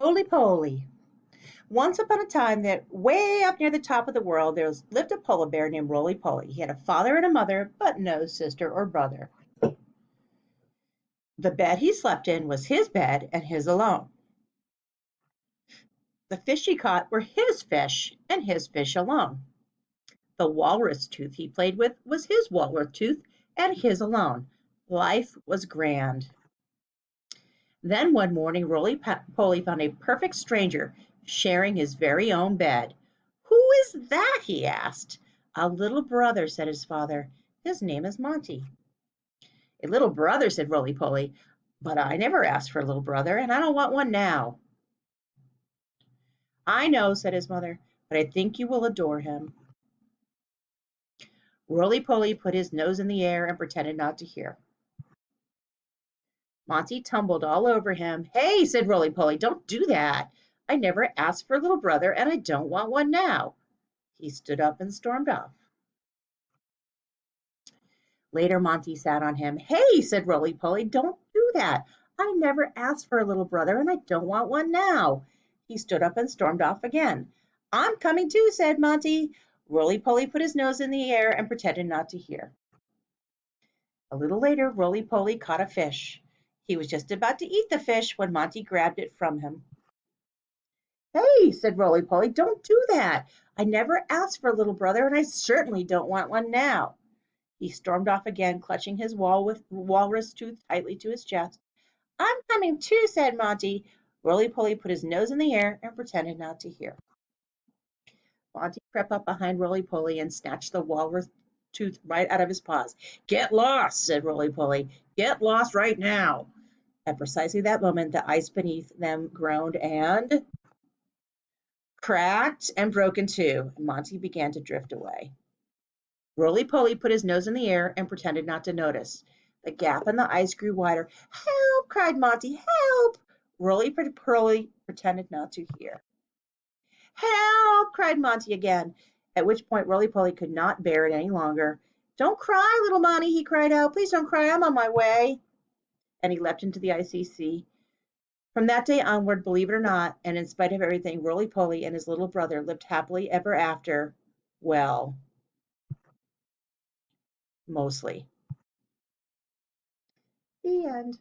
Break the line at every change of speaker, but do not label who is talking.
Roly Poly. Once upon a time, that way up near the top of the world, lived a polar bear named Roly Poly. He had a father and a mother, but no sister or brother. The bed he slept in was his bed and his alone. The fish he caught were his fish and his fish alone. The walrus tooth he played with was his walrus tooth and his alone. Life was grand. Then one morning, Roly Poly found a perfect stranger sharing his very own bed. "Who is that?" he asked. "A little brother," said his father. "His name is Monty." "A little brother," said Roly Poly, "but I never asked for a little brother, and I don't want one now." "I know," said his mother, "but I think you will adore him." Roly Poly put his nose in the air and pretended not to hear. Monty tumbled all over him. "Hey," said Roly Poly, "don't do that. I never asked for a little brother, and I don't want one now." He stood up and stormed off. Later, Monty sat on him. "Hey," said Roly Poly, "don't do that. I never asked for a little brother, and I don't want one now." He stood up and stormed off again. "I'm coming too," said Monty. Roly Poly put his nose in the air and pretended not to hear. A little later, Roly Poly caught a fish. He was just about to eat the fish when Monty grabbed it from him. "Hey," said Roly Poly, "don't do that. I never asked for a little brother, and I certainly don't want one now." He stormed off again, clutching his walrus tooth tightly to his chest. "I'm coming too," said Monty. Roly Poly put his nose in the air and pretended not to hear. Monty crept up behind Roly Poly and snatched the walrus tooth right out of his paws. "Get lost," said Roly Poly. "Get lost right now." At precisely that moment, the ice beneath them groaned and cracked and broke in two. Monty began to drift away. Roly Poly put his nose in the air and pretended not to notice. The gap in the ice grew wider. "Help!" cried Monty. "Help!" Roly Poly pretended not to hear. "Help!" cried Monty again, at which point Roly Poly could not bear it any longer. "Don't cry, little Monty," he cried out. "Please don't cry. I'm on my way." And he leapt into the icy sea. From that day onward, believe it or not, and in spite of everything, Roly Poly and his little brother lived happily ever after. Well, mostly. The end.